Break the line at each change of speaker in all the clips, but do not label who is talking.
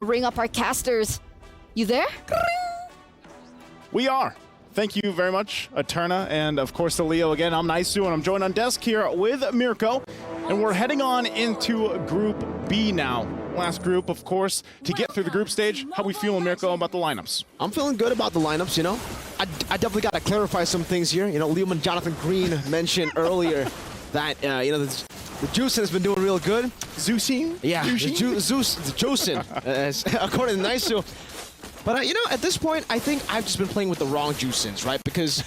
ring up our casters. You there?
We are. Thank you very much, Eterna, and of course to Leo again. I'm Naisu, and I'm joined on desk here with Mirko, and we're heading on into Group B now. Last group, of course, to get through the group stage. How we feeling, Mirko, about the lineups?
I'm feeling good about the lineups, you know. I definitely got to clarify some things here. You know, Liam and Jonathan Green mentioned earlier that, you know, the Juicin has been doing real good.
Zusin?
Yeah, the Juicin, according to Naisu. But, you know, at this point, I think I've just been playing with the wrong Juicins, right? Because,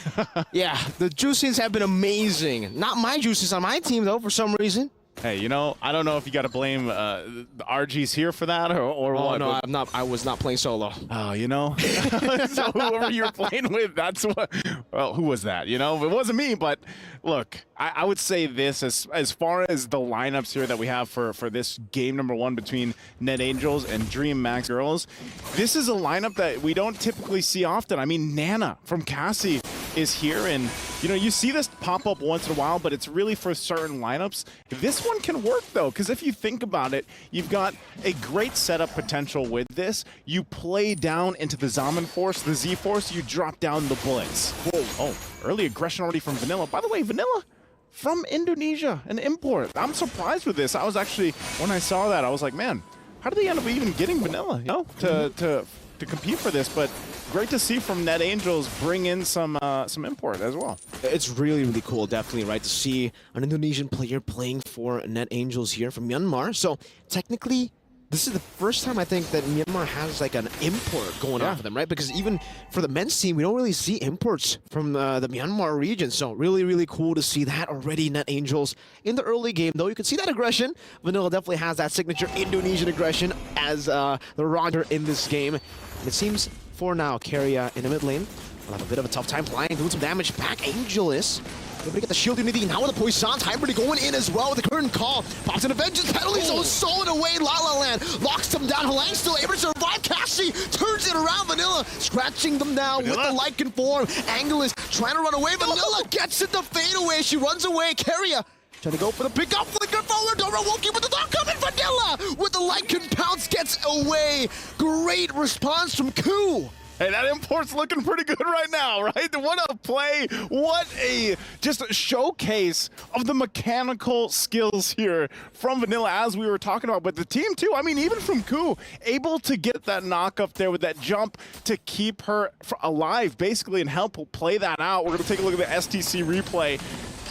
yeah, the Juicins have been amazing. Not my Juicins on my team, though, for some reason.
Hey, you know, I don't know if you got to blame the RGs here for that or what.
No, I'm not. I was not playing solo.
Oh, you know, so whoever you were playing with, that's what. Well, who was that? You know, it wasn't me. But look, I would say this as far as the lineups here that we have for this game number 1 between Net Angels and DreamMax Girls. This is a lineup that we don't typically see often. I mean, Nana from Cassie is here, and you know, you see this pop up once in a while, but it's really for certain lineups. This one can work though, because if you think about it, you've got a great setup potential with this. You play down into the Zaman Force, the Z Force, you drop down the Blitz. Whoa, oh, early aggression already from Vanilla. By the way, Vanilla from Indonesia, an import. I'm surprised with this. I was actually, when I saw that, I was like, man, how did they end up even getting Vanilla, you know, to compete for this? But great to see from Net Angels bring in some import as well.
It's really, really cool, definitely, right, to see an Indonesian player playing for Net Angels here from Myanmar. So technically, this is the first time I think that Myanmar has like an import going on for them, right? Because even for the men's team, we don't really see imports from the Myanmar region. So really, really cool to see that already. Net Angels in the early game, though. You can see that aggression. Vanilla definitely has that signature Indonesian aggression as the Roger in this game. And it seems for now, Keria in the mid lane will have a bit of a tough time flying, doing some damage back. Angelus able to get the shield unity now with the Poissons. Hybrid going in as well with the current call. Pops in a vengeance penalty, so stolen away. La La Land locks them down. Halang still able to survive. Cassie turns it around. Vanilla scratching them down with the Lycan form. Angelus trying to run away. Vanilla gets it, the fade away. She runs away. Keria trying to go for the pick up, flicker forward. Dorowoki with the knock coming. Vanilla with the Lycan pounce gets away. Great response from Ku.
Hey, that import's looking pretty good right now, right? What a play. What a just a showcase of the mechanical skills here from Vanilla, as we were talking about. But the team, too, I mean, even from Ku, able to get that knock up there with that jump to keep her alive, basically, and help play that out. We're going to take a look at the STC replay.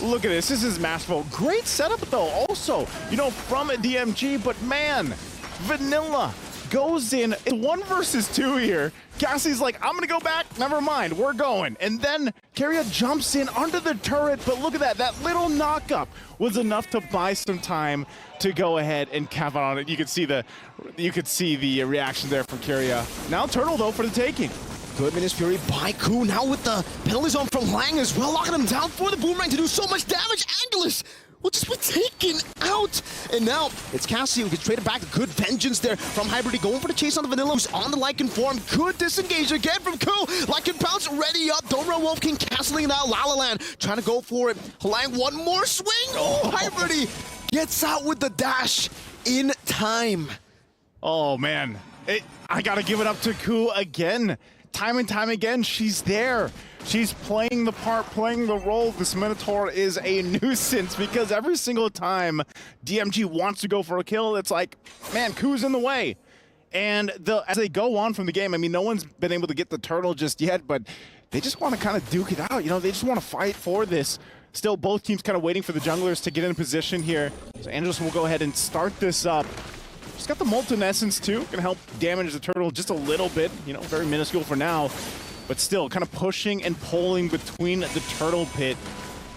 Look at this. This is masterful. Great setup, though, also, you know, from a DMG. But, man, Vanilla goes in. It's 1 versus 2 here. Cassie's like, I'm gonna go back, never mind, we're going. And then Keria jumps in under the turret, but look at that. That little knock-up was enough to buy some time to go ahead and cap out on it. You could see the reaction there from Keria. Now Turtle, though, for the taking.
Good Menace Fury by Ku, now with the penalty zone from Lang as well, locking him down for the boomerang to do so much damage. Angelus will just be taken out. And now it's Cassie who gets traded back. Good vengeance there from Hybrid, going for the chase on the Vanilla, who's on the Lycan form. Good disengage again from Ku. Lycan pounce ready up. Dora Wolf King canceling it out. La La Land trying to go for it. Halang, one more swing. Oh, Hybrid gets out with the dash in time.
Oh, man. I got to give it up to Ku again. Time and time again, she's there. She's playing the part, playing the role. This Minotaur is a nuisance because every single time DMG wants to go for a kill, it's like, man, Ku's in the way. And as they go on from the game, I mean, no one's been able to get the turtle just yet, but they just want to kind of duke it out. You know, they just want to fight for this. Still, both teams kind of waiting for the junglers to get in position here. So Angelus will go ahead and start this up. She's got the Molten Essence too, gonna help damage the turtle just a little bit, you know, very minuscule for now, but still kind of pushing and pulling between the turtle pit.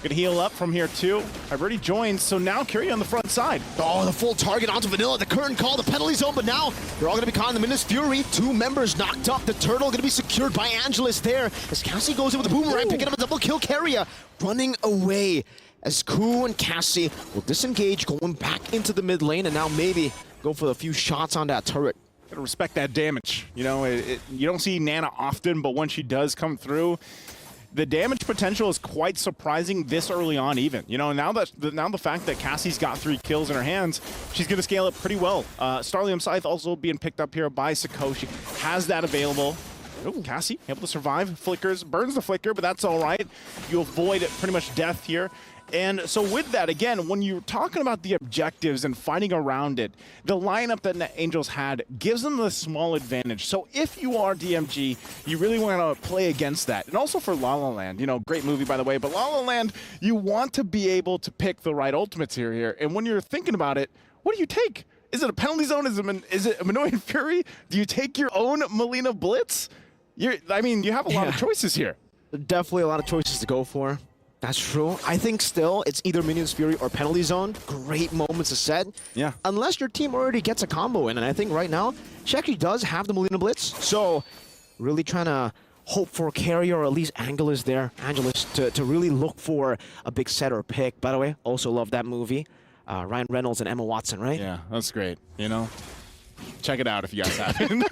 Gonna heal up from here too. I've already joined, so now Keria on the front side.
Oh, the full target onto Vanilla, the current call, the penalty zone, but now they're all gonna be caught in the Menace Fury. 2 members knocked up, the turtle gonna be secured by Angelus there, as Cassie goes in with the boomerang, picking up a double kill. Keria running away, as Ku and Cassie will disengage, going back into the mid lane, and now maybe go for a few shots on that turret.
Gotta respect that damage. You know, you don't see Nana often, but when she does come through, the damage potential is quite surprising this early on even. You know, now the fact that Cassie's got 3 kills in her hands, she's going to scale it pretty well. Starlium Scythe also being picked up here by Sakoshi. Has that available. Oh, Cassie able to survive. Flickers, burns the flicker, but that's all right. You avoid pretty much death here. And so with that, again, when you're talking about the objectives and fighting around it, the lineup that Net Angels had gives them the small advantage. So if you are DMG, you really want to play against that. And also for La La Land, you know, great movie, by the way, but La La Land, you want to be able to pick the right ultimates here. And when you're thinking about it, what do you take? Is it a penalty zone? Is it a Minoan Fury? Do you take your own Melina Blitz? I mean, you have a lot of choices here.
Definitely a lot of choices to go for. That's true. I think still it's either Minions Fury or Penalty Zone. Great moments to set. Yeah. Unless your team already gets a combo in, and I think right now she actually does have the Melina Blitz. So really trying to hope for carry or at least Angelus to really look for a big set or pick. By the way, also love that movie. Ryan Reynolds and Emma Watson, right?
Yeah, that's great. You know, check it out if you guys haven't.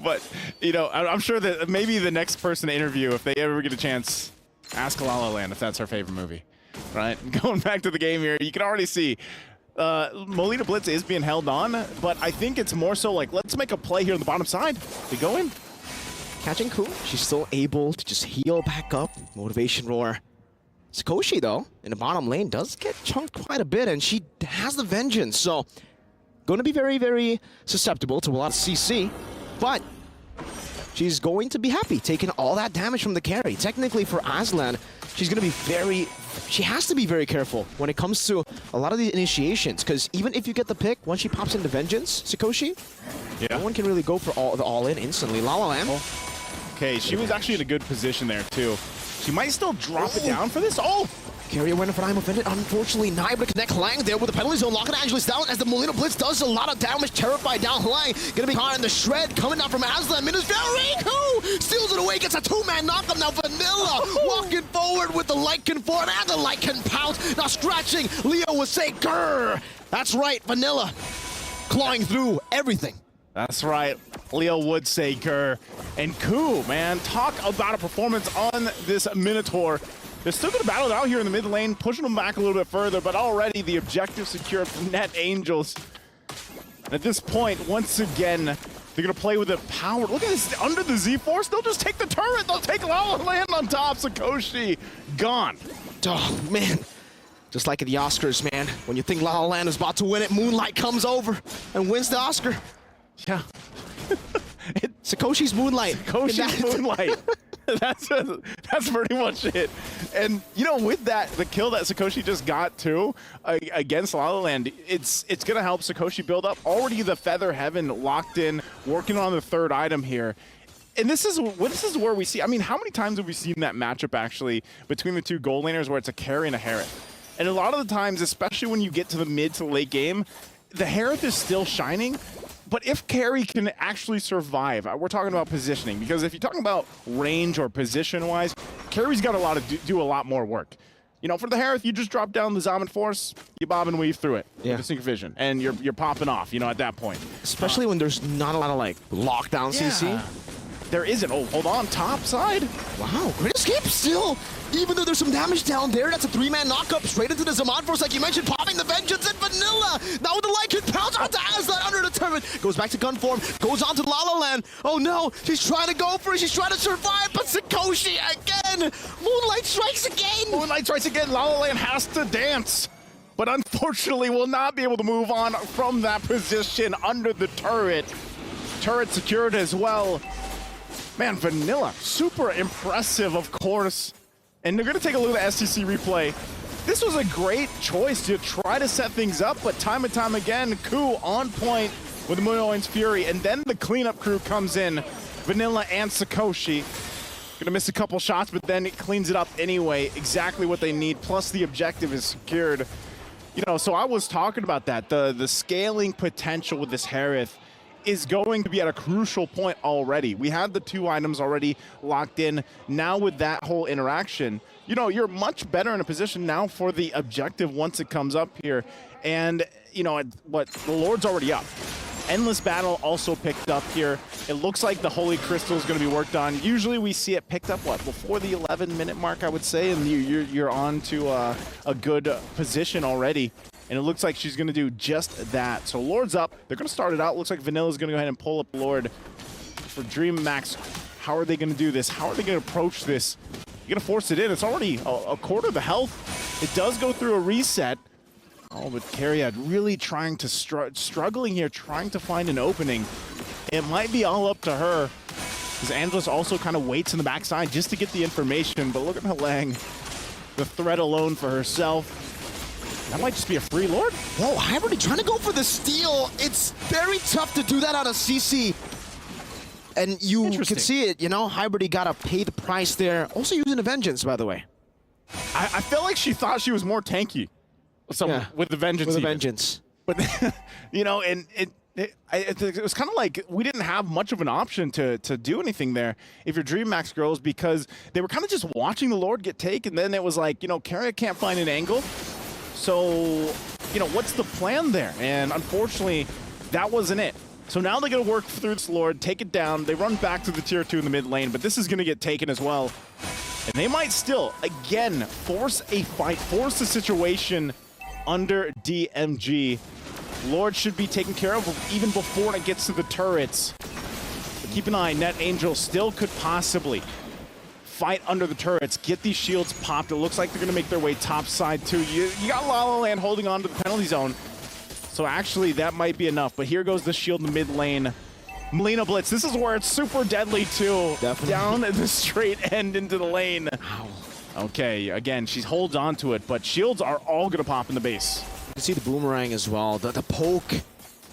But, you know, I'm sure that maybe the next person to interview, if they ever get a chance, ask La La Land if that's her favorite movie, right? Going back to the game here, you can already see Melina Blitz is being held on, but I think it's more so like, let's make a play here on the bottom side. They go in.
Catching Ku, she's still able to just heal back up. Motivation Roar. Sakoshi, though, in the bottom lane, does get chunked quite a bit, and she has the Vengeance, so going to be very, very susceptible to a lot of CC, but she's going to be happy taking all that damage from the carry. Technically, for Aslan, she's going to be she has to be very careful when it comes to a lot of the initiations, because even if you get the pick, once she pops into Vengeance, Sakoshi, no one can really go for the all-in instantly. La La Land.
Okay, she was actually in a good position there, too. She might still drop it down for this. Oh!
Carry away for I'm offended. Unfortunately, not able to connect Lang there with the penalty zone. Locking Angelus down as the Melina Blitz does a lot of damage. Terrified down Lang. Gonna be caught in the shred. Coming down from Aslan. Minus Ku steals it away. Gets a 2-man knockup. Now Vanilla walking forward with the Lycan forward and the Lycan pounce. Now scratching. Leo would say, grrr. That's right, Vanilla. Clawing through everything.
That's right. Leo would say grr. And Ku, man, talk about a performance on this Minotaur. They're still going to battle it out here in the mid lane, pushing them back a little bit further, but already the objective secured for Net Angels. At this point, once again, they're going to play with the power. Look at this, under the Z-Force, they'll just take the turret. They'll take La La Land on top. Sakoshi, gone.
Oh, man. Just like at the Oscars, man. When you think La La Land is about to win it, Moonlight comes over and wins the Oscar.
Yeah.
Sakoshi's Moonlight.
Sakoshi's Moonlight. That's pretty much it. And, you know, with that, the kill that Sakoshi just got, too, against La La Land, it's going to help Sakoshi build up. Already the Feather Heaven locked in, working on the 3rd item here. And this is where we see, I mean, how many times have we seen that matchup, actually, between the 2 gold laners where it's a carry and a Harith? And a lot of the times, especially when you get to the mid to late game, the Harith is still shining. But if carry can actually survive, we're talking about positioning, because if you're talking about range or position-wise, carry's got to do a lot more work. You know, for the Harith, you just drop down the Zaman Force, you bob and weave through it with the Synchrovision, and you're popping off, you know, at that point.
Especially when there's not a lot of, like, lockdown CC.
There isn't. Oh, hold on, top side.
Wow, great escape still. Even though there's some damage down there, that's a 3-man knockup straight into the Zaman Force, like you mentioned, popping the Vengeance and Vanilla. Now with the Lycan pounce onto Aslan under the turret. Goes back to gun form, goes on to La La Land. Oh no, she's trying to go for it, she's trying to survive, but Sakoshi again. Moonlight strikes again.
Moonlight strikes again. La La Land has to dance, but unfortunately will not be able to move on from that position under the turret. Turret secured as well. Man, Vanilla, super impressive, of course. And they're going to take a look at the STC replay. This was a great choice to try to set things up, but time and time again, Ku on point with Minoan's Fury, and then the cleanup crew comes in, Vanilla and Sakoshi. Gonna miss a couple shots, but then it cleans it up anyway. Exactly what they need, plus the objective is secured. You know, so I was talking about that. The scaling potential with this Harith is going to be at a crucial point already. We had the 2 items already locked in. Now with that whole interaction, you know, you're much better in a position now for the objective once it comes up here. And, you know, the Lord's already up. Endless Battle also picked up here. It looks like the Holy Crystal is going to be worked on. Usually we see it picked up, what, before the 11-minute mark, I would say, and you're on to a good position already. And it looks like she's going to do just that. So Lord's up. They're going to start it out. Looks like Vanilla's going to go ahead and pull up Lord for DreamMax. How are they going to do this? How are they going to approach this? You're going to force it in. It's already a quarter of the health. It does go through a reset. Oh, but Carriad really trying to struggling here, trying to find an opening. It might be all up to her, because Angelus also kind of waits in the backside just to get the information. But look at Halang, the threat alone for herself. That might just be a free Lord.
Whoa, Hybrid trying to go for the steal. It's very tough to do that on a CC. And you can see it, you know, Hybrid got to pay the price there. Also using a Vengeance, by the way.
I feel like she thought she was more tanky. With the Vengeance.
With the Vengeance.
But, you know, and it was kind of like we didn't have much of an option to do anything there if you're DreamMax girls, because they were kind of just watching the Lord get taken. Then it was like, you know, Carrier can't find an angle. So, you know, what's the plan there? And unfortunately, that wasn't it. So now they're going to work through this Lord, take it down. They run back to the tier 2 in the mid lane, but this is going to get taken as well. And they might still, again, force a fight, force a situation under DMG. Lord should be taken care of even before it gets to the turrets. But keep an eye, Net Angel still could possibly fight under the turrets, get these shields popped. It looks like they're going to make their way top side too. You got La La Land holding on to the penalty zone. So actually that might be enough. But here goes the shield in the mid lane. Melina Blitz, this is where it's super deadly too.
Definitely.
Down at the straight end into the lane.
Ow.
Okay, again, she holds on to it, but shields are all going to pop in the base.
You can see the boomerang as well. The poke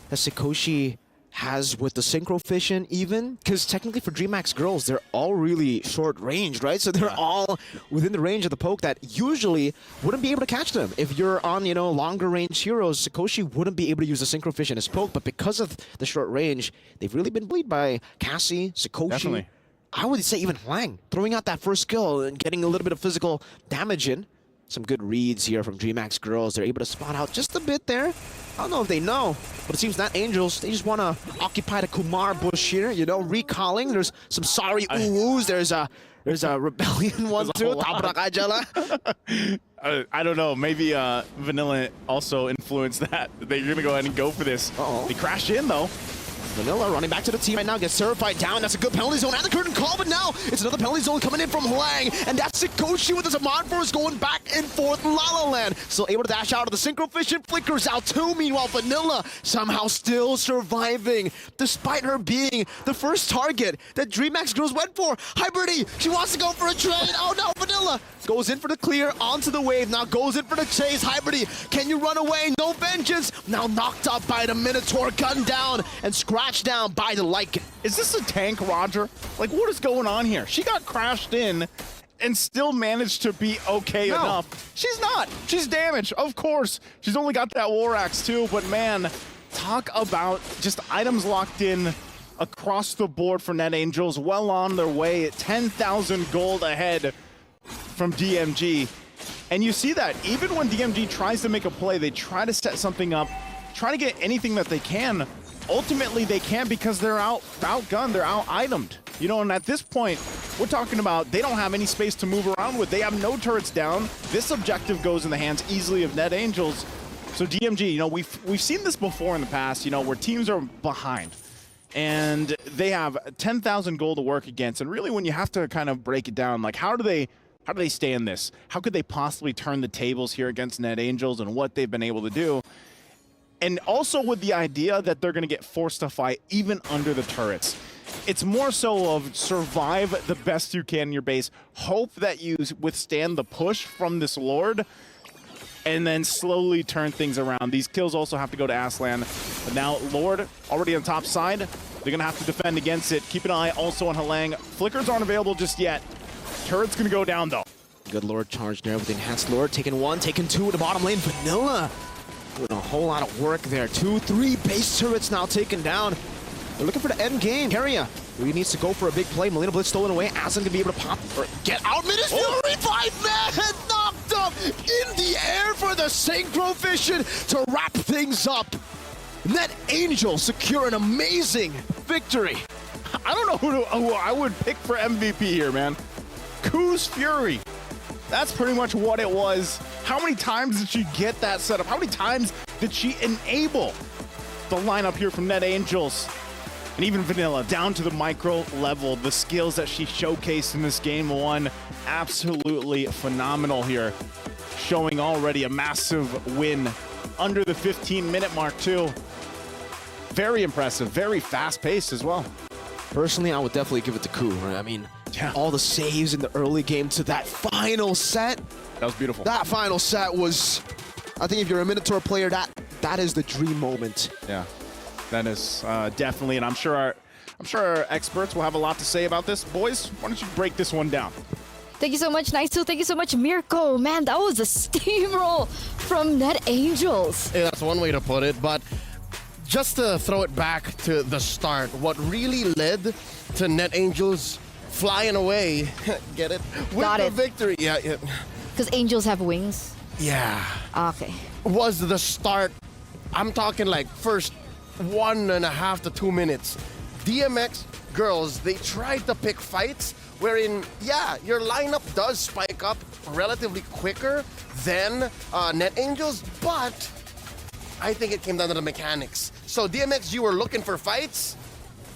that Sikoshi has with the synchro fission even, because technically for DreamMax girls, they're all really short range, right? So they're all within the range of the poke that usually wouldn't be able to catch them. If you're on, you know, longer range heroes, Sikoshi wouldn't be able to use the synchro fission as poke, but because of the short range, they've really been bullied by Cassie, Sikoshi.
Definitely.
I would say even Hwang, throwing out that first skill and getting a little bit of physical damage in. Some good reads here from DreamMax girls. They're able to spot out just a bit there. I don't know if they know, but it seems not Angels. They just want to occupy the Kumar bush here, you know, recalling. There's some sorry ooh-woos. There's a Rebellion one too.
I don't know. Maybe Vanilla also influenced that. They're going to go ahead and go for this. They crashed in though.
Vanilla running back to the team right now, gets certified down. That's a good penalty zone and the curtain call, but now it's another penalty zone coming in from Hwang, and that's Sikoshi with his Amon Force going back and forth. La La Land still able to dash out of the synchro fission, flickers out too. Meanwhile, Vanilla somehow still surviving, despite her being the first target that DreamMax girls went for. Hybridy, she wants to go for a trade. Oh no, Vanilla goes in for the clear, onto the wave, now goes in for the chase. Hybridy, can you run away? No Vengeance. Now knocked up by the Minotaur, gunned down and scratched down by the Lycan.
Is this a tank, Roger? Like, what is going on here? She got crashed in and still managed to be okay enough. She's not. She's damaged, of course. She's only got that War Axe too, but man, talk about just items locked in across the board for Net Angels. Well on their way at 10,000 gold ahead from DMG. And you see that even when DMG tries to make a play, they try to set something up, try to get anything that they can. Ultimately, they can't because they're outgunned, they're out-itemed. You know, and at this point, we're talking about they don't have any space to move around with. They have no turrets down. This objective goes in the hands easily of Net Angels. So DMG, you know, we've seen this before in the past, you know, where teams are behind and they have 10,000 gold to work against. And really, when you have to kind of break it down, like how do they stay in this? How could they possibly turn the tables here against Net Angels and what they've been able to do? And also with the idea that they're going to get forced to fight even under the turrets. It's more so of survive the best you can in your base, hope that you withstand the push from this Lord, and then slowly turn things around. These kills also have to go to Aslan. But now Lord already on top side. They're going to have to defend against it. Keep an eye also on Halang. Flickers aren't available just yet. Turret's going to go down though.
Good Lord charge there with the enhanced Lord. Taking one, taking two in the bottom lane. Vanilla doing a whole lot of work there. 2, 3 base turrets now taken down. They're looking for the end game. Carrier really needs to go for a big play. Melina Blitz stolen away. Aslan gonna be able to pop or get out. Minutes Fury 5-man knocked up in the air for the synchro fission to wrap things up. Net Angels secure an amazing victory.
I don't know who I would pick for MVP here, man. Ku's Fury. That's pretty much what it was. How many times did she get that set up? How many times did she enable the lineup here from Net Angels? And even Vanilla, down to the micro level, the skills that she showcased in this game one, absolutely phenomenal here. Showing already a massive win under the 15-minute mark too. Very impressive, very fast-paced as well.
Personally, I would definitely give it to Ku, right? I mean,
Yeah.
all the saves in the early game to that final set.
That was beautiful.
That final set was, I think if you're a Minotaur player, that is the dream moment.
Yeah, that is definitely, and I'm sure our experts will have a lot to say about this. Boys, why don't you break this one down?
Thank you so much, Nice Too. Thank you so much, Mirko. Man, that was a steamroll from Net Angels.
Yeah, that's one way to put it, but just to throw it back to the start, what really led to Net Angels flying away, get it? With
Got
the
it.
victory. Yeah, yeah.
Because angels have wings.
Yeah.
Okay.
Was the start. I'm talking like first 1.5 to 2 minutes. DMX girls, they tried to pick fights wherein, yeah, your lineup does spike up relatively quicker than Net Angels, but I think it came down to the mechanics. So DMX, you were looking for fights,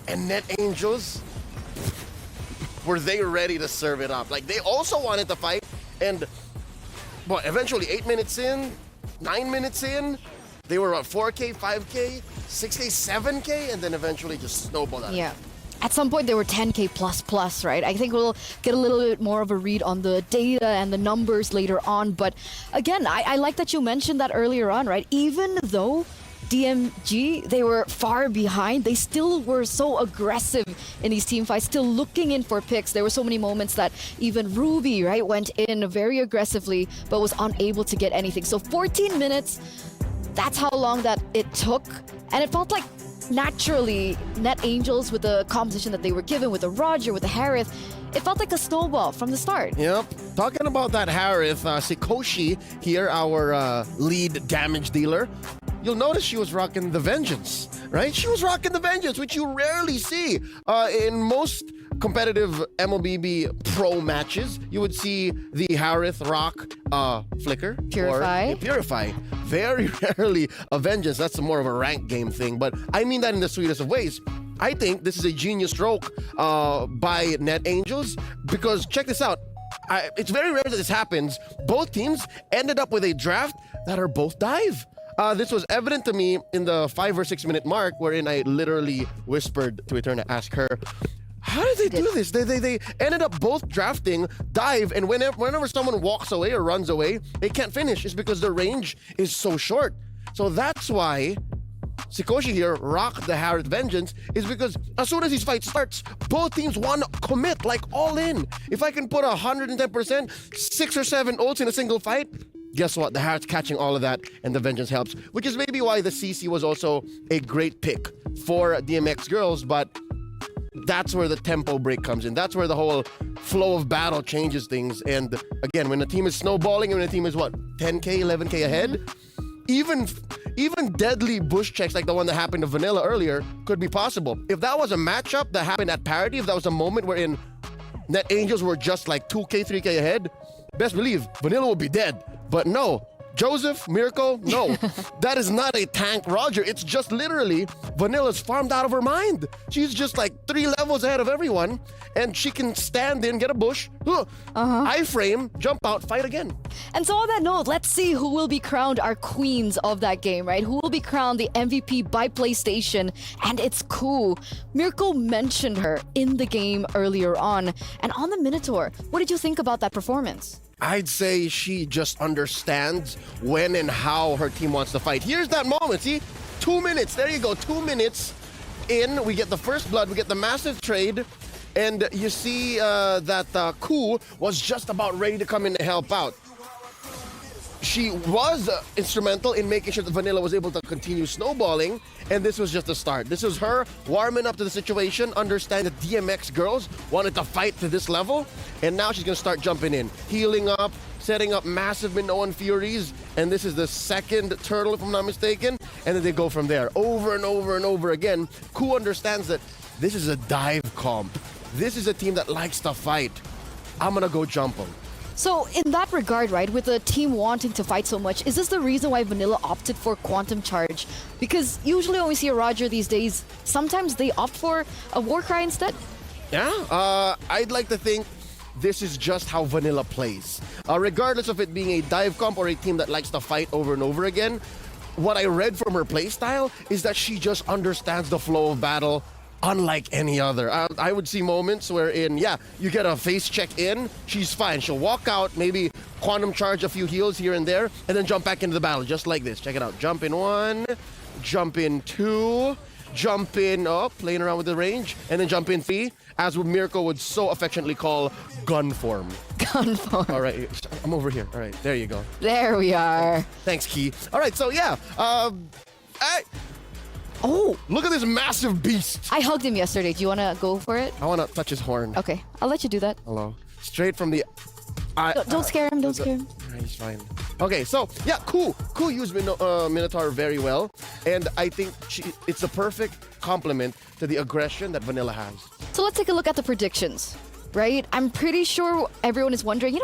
and Net Angels, were they ready to serve it up? Like, they also wanted to fight, and well, eventually 8 minutes in, 9 minutes in, they were at 4K, 5K, 6K, 7K, and then eventually just snowballed out.
Yeah. At some point, they were 10K plus, right? I think we'll get a little bit more of a read on the data and the numbers later on. But again, I like that you mentioned that earlier on, right? Even though DMG, they were far behind, they still were so aggressive in these team fights, still looking in for picks. There were so many moments that even Ruby, right, went in very aggressively, but was unable to get anything. So 14 minutes, that's how long that it took. And it felt like naturally, Net Angels, with the composition that they were given, with the Roger, with the Harith, it felt like a snowball from the start.
Yep. Talking about that Harith, Sikoshi here, our lead damage dealer, you'll notice she was rocking the Vengeance, right? She was rocking the Vengeance, which you rarely see in most competitive MLBB Pro matches. You would see the Harith rock Flicker.
Purify.
Or Purify. Very rarely a Vengeance. That's more of a rank game thing, but I mean that in the sweetest of ways. I think this is a genius stroke by Net Angels, because check this out. It's very rare that this happens. Both teams ended up with a draft that are both dive. This was evident to me in the 5 or 6 minute mark, wherein I literally whispered to Eterna to ask her, how did they do this? They ended up both drafting dive, and whenever someone walks away or runs away, they can't finish. It's because the range is so short. So that's why Sikoshi here rocked the Harith Vengeance, is because as soon as these fight starts, both teams want to commit, like all in. If I can put 110%, 6 or 7 ults in a single fight, guess what? The Harith's catching all of that, and the Vengeance helps, which is maybe why the CC was also a great pick for DMX girls, but that's where the tempo break comes in. That's where the whole flow of battle changes things. And again, when a team is snowballing and when a team is 10K, 11K ahead, even deadly bush checks like the one that happened to Vanilla earlier could be possible. If that was a matchup that happened at parity, if that was a moment wherein Net Angels were just like 2K, 3K ahead, best believe Vanilla would be dead. But no, Joseph, Mirko, no. That is not a tank Roger. It's just literally Vanilla's farmed out of her mind. She's just like 3 levels ahead of everyone, and she can stand in, get a bush, iframe, jump out, fight again.
And so on that note, let's see who will be crowned our queens of that game, right? Who will be crowned the MVP by PlayStation, and it's Ku. Mirko mentioned her in the game earlier on. And on the Minotaur, what did you think about that performance?
I'd say she just understands when and how her team wants to fight. Here's that moment, see? 2 minutes, there you go, 2 minutes in, we get the first blood, we get the massive trade, and you see that Ku was just about ready to come in to help out. She was instrumental in making sure that Vanilla was able to continue snowballing, and this was just the start. This was her warming up to the situation, understand that DMX girls wanted to fight to this level, and now she's going to start jumping in, healing up, setting up massive Minoan Furies, and this is the second turtle, if I'm not mistaken, and then they go from there over and over and over again. Ku understands that this is a dive comp. This is a team that likes to fight. I'm gonna go jump them.
So in that regard, right, with the team wanting to fight so much, is this the reason why Vanilla opted for Quantum Charge? Because usually when we see a Roger these days, sometimes they opt for a Warcry instead.
Yeah, I'd like to think this is just how Vanilla plays. Regardless of it being a dive comp or a team that likes to fight over and over again, what I read from her playstyle is that she just understands the flow of battle unlike any other. I would see moments wherein, yeah, you get a face check in, she's fine. She'll walk out, maybe Quantum Charge a few heals here and there, and then jump back into the battle, just like this. Check it out. Jump in 1, jump in 2, jump in, playing around with the range, and then jump in 3, as Mirko would so affectionately call gun form.
Gun form.
All right, I'm over here. All right, there you go.
There we are.
Thanks, Key. All right, so yeah,
Oh,
look at this massive beast.
I hugged him yesterday. Do you want to go for it?
I want to touch his horn.
Okay, I'll let you do that.
Hello. Straight from the...
Don't scare him, don't scare him.
He's fine. Okay, so, yeah, Ku used Minotaur very well, and I think it's the perfect complement to the aggression that Vanilla has.
So let's take a look at the predictions, right? I'm pretty sure everyone is wondering,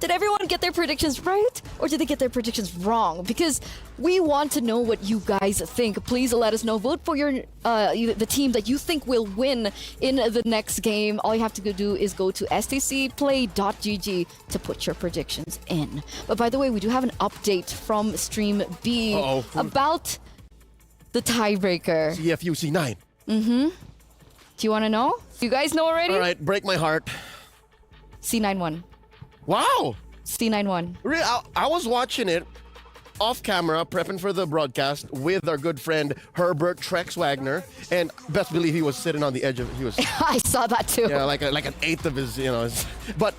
did everyone get their predictions right? Or did they get their predictions wrong? Because we want to know what you guys think. Please let us know. Vote for the team that you think will win in the next game. All you have to do is go to stcplay.gg to put your predictions in. But by the way, we do have an update from Stream B about the tiebreaker.
CFUC 9.
Do you want to know? You guys know already?
All right, break my heart.
C9-1.
Wow!
C9-1.
Really, I was watching it off camera, prepping for the broadcast with our good friend Herbert Trex Wagner, and best believe he was sitting on the edge of it. He was,
I saw that too.
yeah, like an eighth of his, But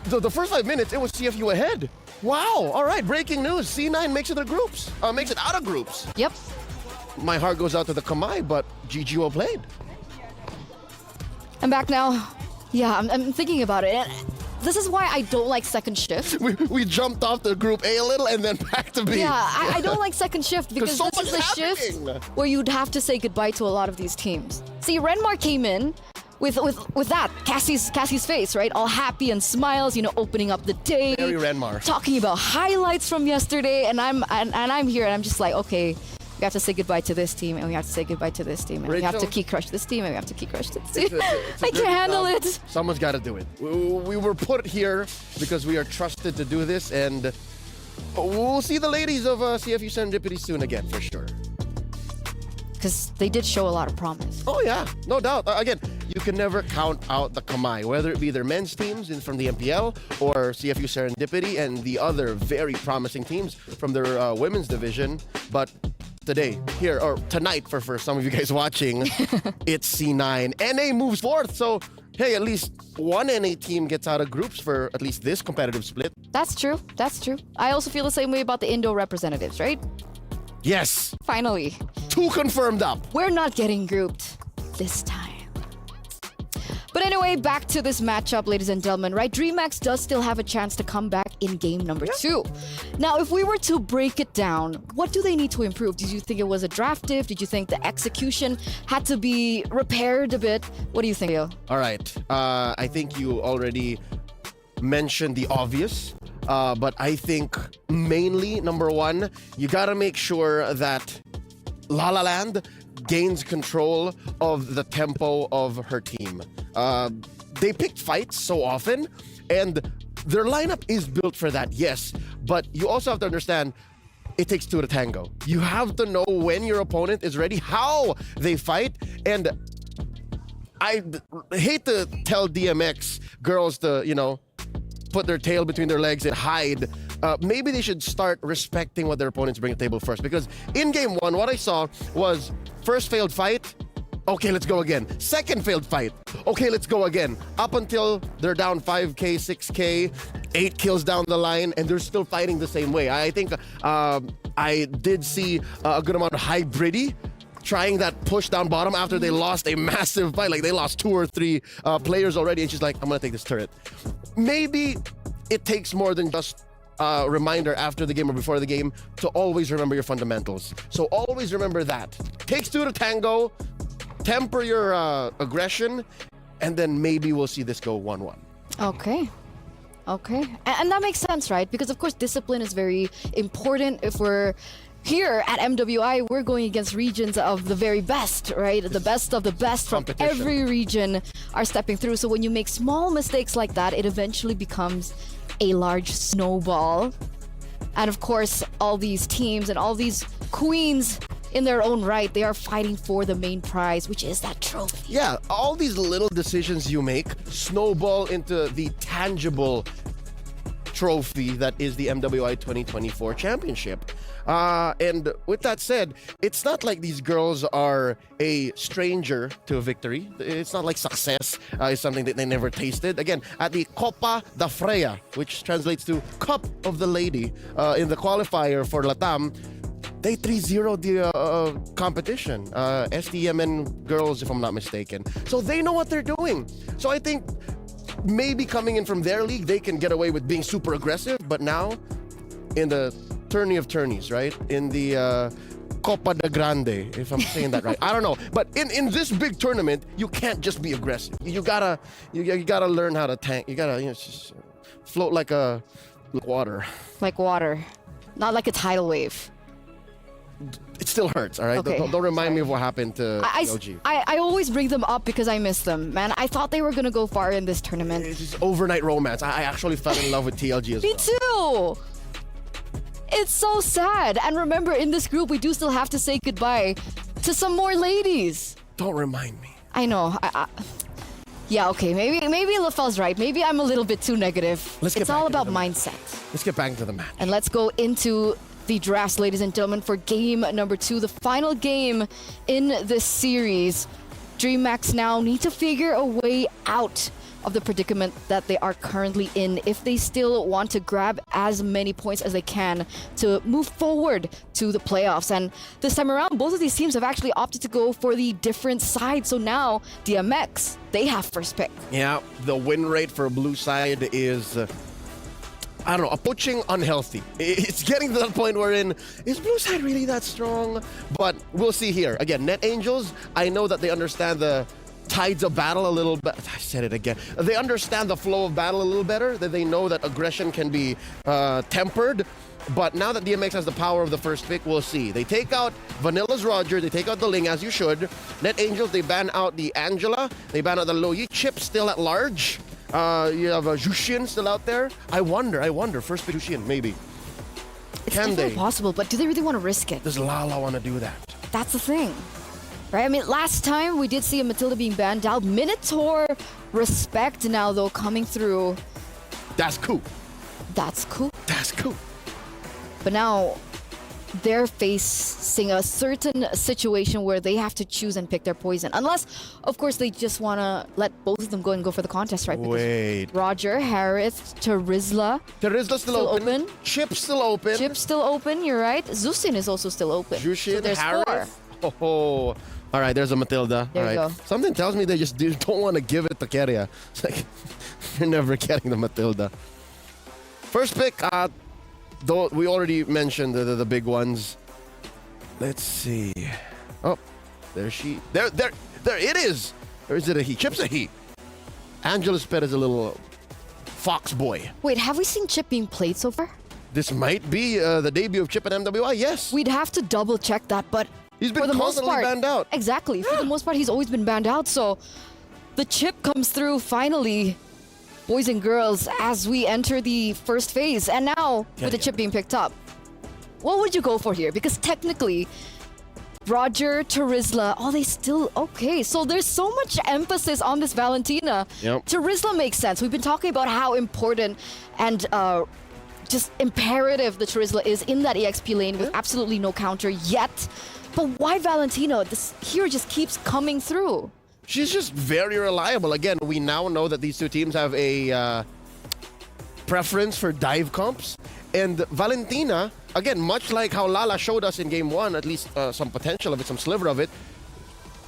the first 5 minutes, it was CFU ahead. Wow! All right, breaking news: C9 makes it makes it out of groups.
Yep.
My heart goes out to the Kamai, but GG well played.
I'm back now. Yeah, I'm thinking about it. This is why I don't like second shift.
We jumped off the group A a little and then back to B.
Yeah, I don't like second shift because
so
this is the
much
shift
happening.
where you'd have to say goodbye to a lot of these teams. See, Renmar came in with that Cassie's face, right? All happy and smiles, opening up the day.
Very Renmar.
Talking about highlights from yesterday, and I'm here and I'm just like, okay. We have to say goodbye to this team, and we have to say goodbye to this team, and we have to key crush this team, and we have to key crush this team.
It's a
I
good
can't handle
job.
it.
Someone's got to do it. We were put here because we are trusted to do this, and we'll see the ladies of CFU Serendipity soon again, for sure.
Because they did show a lot of promise.
Oh, yeah, no doubt. Again, you can never count out the Kamai, whether it be their men's teams from the MPL or CFU Serendipity and the other very promising teams from their women's division. But today, here, or tonight for some of you guys watching, it's C9. NA moves forth, so hey, at least one NA team gets out of groups for at least this competitive split.
That's true. That's true. I also feel the same way about the Indo representatives, right?
Yes,
Finally.
2 confirmed up.
We're not getting grouped this time. But anyway, back to this matchup, ladies and gentlemen, right? DreamMax does still have a chance to come back in game number 2. Now, if we were to break it down, what do they need to improve? Did you think it was a draft diff? Did you think the execution had to be repaired a bit? What do you think, Leo?
All right, I think you already mentioned the obvious, but I think mainly, number 1, you gotta make sure that La La Land gains control of the tempo of her team. They picked fights so often, and their lineup is built for that, yes. But you also have to understand, it takes 2 to tango. You have to know when your opponent is ready, how they fight, and I hate to tell DMX girls to, put their tail between their legs and hide. Maybe they should start respecting what their opponents bring to the table first. Because in game 1, what I saw was first failed fight, okay, let's go again. Second failed fight, okay, let's go again. Up until they're down 5K, 6K, 8 kills down the line, and they're still fighting the same way. I think I did see a good amount of hybridity trying that push down bottom after they lost a massive fight. Like, they lost 2 or 3 players already, and she's like, I'm gonna take this turret. Maybe it takes more than just reminder after the game or before the game to always remember your fundamentals. So always remember that. Takes two to tango. Temper your aggression, and then maybe we'll see this go 1-1.
Okay. Okay. And that makes sense, right? Because, of course, discipline is very important. If we're here at MWI, we're going against regions of the very best, right? The best of the best from every region are stepping through. So when you make small mistakes like that, it eventually becomes a large snowball. And, of course, all these teams and all these queens in their own right, they are fighting for the main prize, which is that trophy.
Yeah, all these little decisions you make snowball into the tangible trophy that is the MWI 2024 championship. And with that said, it's not like these girls are a stranger to a victory. It's not like success is something that they never tasted. Again, at the Copa da Freya, which translates to Cup of the Lady, in the qualifier for Latam, they 3-0 the competition. STMN girls, if I'm not mistaken. So they know what they're doing. So I think maybe coming in from their league, they can get away with being super aggressive. But now, in the tourney of tourneys, right? In the Copa da Grande, if I'm saying that right. I don't know. But in this big tournament, you can't just be aggressive. You gotta learn how to tank. You gotta just float like water.
Like water. Not like a tidal wave.
It still hurts, all right?
Okay.
Don't remind me of what happened to LG.
I always bring them up because I miss them, man. I thought they were going to go far in this tournament.
It's just overnight romance. I actually fell in love with TLG as well.
Me too! It's so sad. And remember, in this group, we do still have to say goodbye to some more ladies.
Don't remind me.
I know. Yeah, okay. Maybe LaFell's right. Maybe I'm a little bit too negative. It's all about mindset.
Let's get back to the match.
And let's go into the drafts, ladies and gentlemen, for game number 2, the final game in this series. DreamMax now need to figure a way out of the predicament that they are currently in if they still want to grab as many points as they can to move forward to the playoffs. And this time around, both of these teams have actually opted to go for the different side. So now DMX, they have first pick.
Yeah, the win rate for blue side is I don't know, approaching unhealthy. It's getting to that point wherein, is blue side really that strong? But we'll see here. Again, Net Angels, I know that they understand the tides of battle a little bit. I said it again. They understand the flow of battle a little better. That they know that aggression can be tempered. But now that DMX has the power of the first pick, we'll see. They take out Vanilla's Roger. They take out the Ling, as you should. Net Angels, they ban out the Angela. They ban out the Loyi. Chip still at large. You have Jushin still out there. I wonder. First pick Jushin, maybe.
It's
Can
definitely
they?
possible, but do they really want to risk it?
Does Lala want to do that?
That's the thing. Right? I mean, last time we did see a Matilda being banned out. Minotaur respect now, though, coming through.
That's cool.
That's cool.
That's cool.
But now they're facing a certain situation where they have to choose and pick their poison. Unless, of course, they just want to let both of them go and go for the contest, right? Because
Wait.
Roger, Harith, Terizla.
Terizla's still open. Chip's still open.
Chip's still open, you're right. Zusin is also still open.
Jushin,
so there's
Harith.
4.
Oh. All right, there's a Matilda.
There
All
you
right.
go.
Something tells me they just don't want to give it to Keria. It's like, you're never getting the Matilda. First pick, though we already mentioned the big ones. Let's see. Oh, there it is. Or is it a he? Chip's a he. Angela's pet is a little fox boy.
Wait, have we seen Chip being played so far?
This might be the debut of Chip at MWI. Yes.
We'd have to double check that, but
He's been
for the most
constantly
part,
banned out.
Exactly. For the most part, he's always been banned out. So the Chip comes through finally, boys and girls, as we enter the first phase. And now, with the Chip being picked up, what would you go for here? Because technically, Roger, Terizla, they still okay. So there's so much emphasis on this Valentina.
Yep.
Terizla makes sense. We've been talking about how important and just imperative the Terizla is in that EXP lane with absolutely no counter yet. But why Valentina? This hero just keeps coming through.
She's just very reliable. Again, we now know that these two teams have a preference for dive comps. And Valentina, again, much like how Lala showed us in Game 1, at least some potential of it, some sliver of it,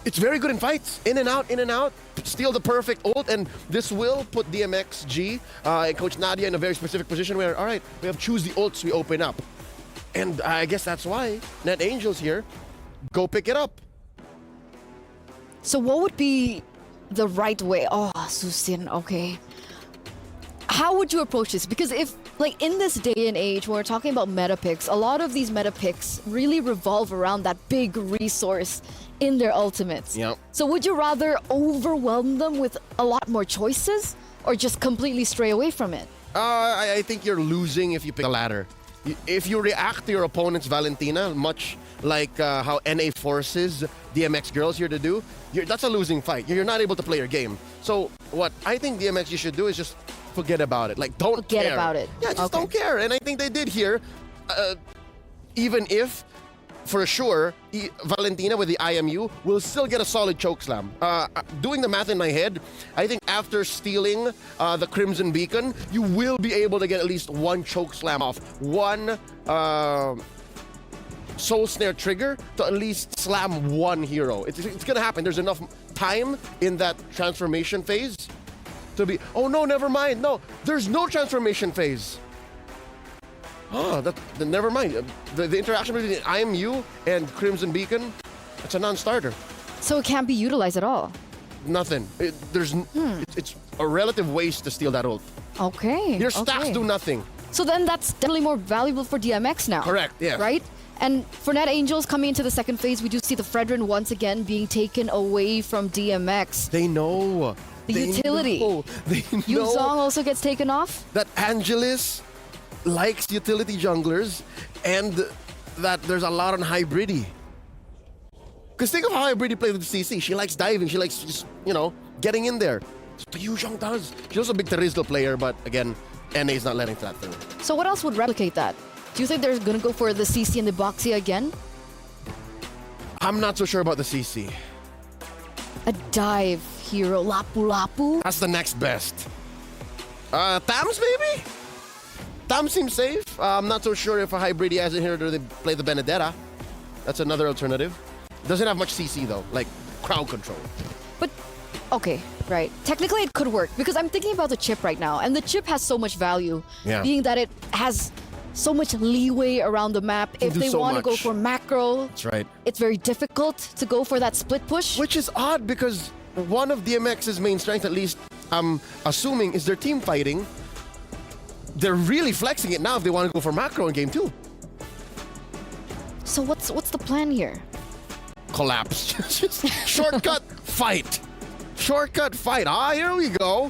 it's very good in fights. In and out, steal the perfect ult, and this will put DMXG and Coach Nadia in a very specific position where, all right, we have choose the ults we open up. And I guess that's why Net Angels here go pick it up.
So what would be the right way? Oh, Susin, okay. How would you approach this? Because if, like, in this day and age, when we're talking about meta picks, a lot of these meta picks really revolve around that big resource in their ultimates.
Yep.
So would you rather overwhelm them with a lot more choices or just completely stray away from it?
I think you're losing if you pick the latter. If you react to your opponent's Valentina, much like how NA forces DMX girls here to do, that's a losing fight. You're not able to play your game. So what I think DMX should do is just forget about it. Like, don't
Forget
care.
about it.
Yeah, just
Okay.
don't care. And I think they did here. Even if, for sure, Valentina with the IMU will still get a solid chokeslam. Doing the math in my head, I think after stealing the Crimson Beacon, you will be able to get at least one chokeslam off. One Soul Snare trigger to at least slam one hero. It's going to happen. There's enough time in that transformation phase to be... Oh, no, never mind. No, there's no transformation phase. Oh, never mind. The interaction between IMU and Crimson Beacon, it's a non-starter.
So it can't be utilized at all?
Nothing. It's a relative waste to steal that ult.
Okay.
Your stacks
okay.
do nothing.
So then that's definitely more valuable for DMX now.
Correct, yeah.
Right? And for Net Angels coming into the second phase, we do see the Fredrin once again being taken away from DMX.
They know.
The
They
utility.
know. They
Yu
know
Zong also gets taken off.
that Angelis likes utility junglers and that there's a lot on Hybridi. Because think of how Hybridi plays with CC. She likes diving. She likes just, getting in there. That's what Yu Zhong does. She's also a big Terizla player, but again, NA's not letting that through.
So what else would replicate that? Do you think they're going to go for the CC and the Boxia again?
I'm not so sure about the CC.
A dive hero, Lapu Lapu?
That's the next best. Tams maybe? Tams seems safe. I'm not so sure if a Hybridi has in here to play the Benedetta. That's another alternative. Doesn't have much CC though, like crowd control.
But, okay, right. Technically it could work because I'm thinking about the chip right now, and the chip has so much value,
Yeah.
being that it has so much leeway around the map. If
do
they
so
want to go
much.
for macro,
That's right.
it's very difficult to go for that split push.
Which is odd because one of DMX's main strengths, at least I'm assuming, is their team fighting. They're really flexing it now if they want to go for macro in game 2.
So what's the plan here?
Collapse. Just shortcut fight. Shortcut fight. Here we go.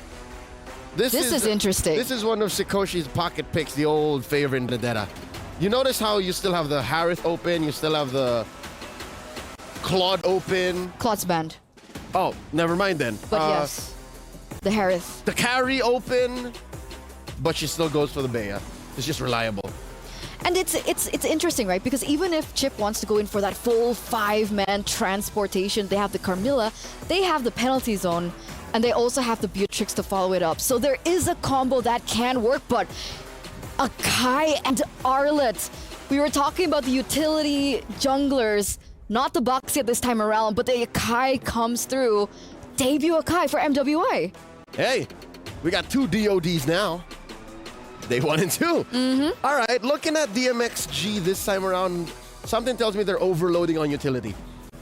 This is interesting.
This is one of Sakoshi's pocket picks, the old favorite in Vendetta. You notice how you still have the Harith open, you still have the Claude open.
Claude's banned.
Oh, never mind then.
But yes, the Harith.
The carry open, but she still goes for the Bea. It's just reliable.
And it's interesting, right? Because even if Chip wants to go in for that full 5-man transportation, they have the Carmilla, they have the penalty zone, and they also have the Beatrix to follow it up. So there is a combo that can work, but Akai and Arlet. We were talking about the utility junglers, not the Boxy at this time around, but the Akai comes through. Debut Akai for MWI.
Hey, we got 2 DODs now. Day 1 and 2.
Mm-hmm.
All right, looking at DMXG this time around, something tells me they're overloading on utility.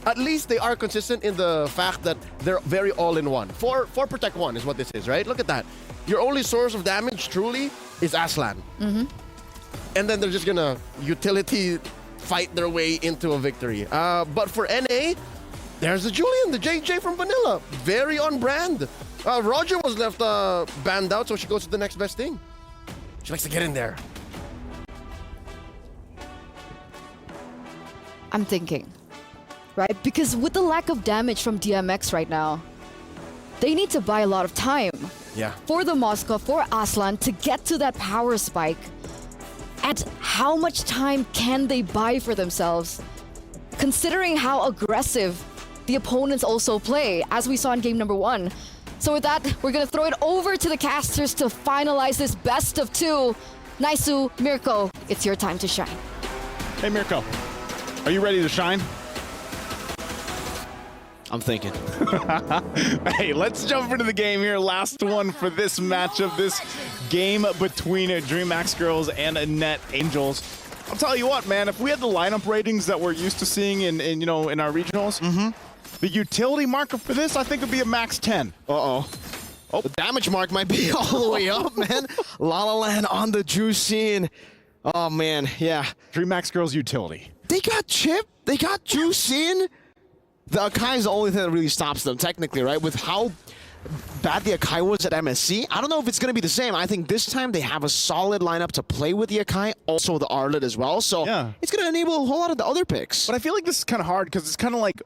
At least they are consistent in the fact that they're very all-in-one. 4 protect 1 is what this is, right? Look at that. Your only source of damage, truly, is Aslan.
Mm-hmm.
And then they're just gonna utility fight their way into a victory. But for NA, there's the Julian, the JJ from Vanilla. Very on brand. Roger was left banned out, so she goes to the next best thing. She likes to get in there.
I'm thinking, right? Because with the lack of damage from DMX right now, they need to buy a lot of time
Yeah.
for the Moscow, for Aslan to get to that power spike. And how much time can they buy for themselves, considering how aggressive the opponents also play, as we saw in game number 1. So with that, we're going to throw it over to the casters to finalize this best of 2. Naisu, Mirko, it's your time to shine.
Hey, Mirko, are you ready to shine?
I'm thinking.
Hey, let's jump into the game here. Last one for this matchup, this game between DreamMax girls and Net Angels. I'll tell you what, man, if we had the lineup ratings that we're used to seeing in our regionals, the utility marker for this, I think, would be a max 10.
Uh-oh. Oh, the damage mark might be all the way up, man. La La Land on the Jushin. Oh, man, yeah.
DreamMax girls utility.
They got Chip. They got Jushin. The Akai is the only thing that really stops them, technically, right? With how bad the Akai was at MSC, I don't know if it's going to be the same. I think this time they have a solid lineup to play with the Akai, also the Arlet as well. So it's going to enable a whole lot of the other picks.
But I feel like this is kind of hard because it's kind of like,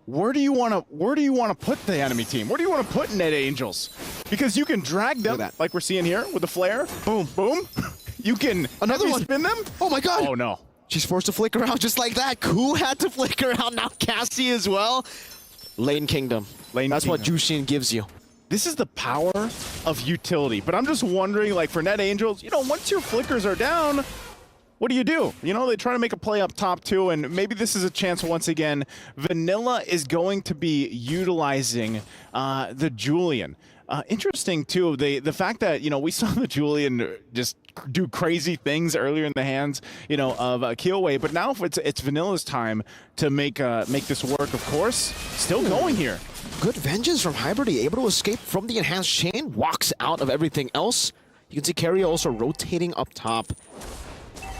where do you want to put the enemy team? Where do you want to put Net Angels? Because you can drag them, like we're seeing here with the flare. Boom, boom. You can
another one
spin them.
Oh my god.
Oh no.
She's forced to flicker out just like that. Ku had to flicker out. Now Cassie as well. Lane Kingdom. That's what Jushin gives you.
This is the power of utility. But I'm just wondering, like for Net Angels, once your flickers are down, what do? They try to make a play up top too, and maybe this is a chance once again. Vanilla is going to be utilizing the Julian. Interesting too, the fact that we saw the Julian just do crazy things earlier in the hands of Keelway, but now it's Vanilla's time to make this work. Of course, still going here.
Good vengeance from Hybrid, able to escape from the enhanced chain, walks out of everything else. You can see Carrier also rotating up top.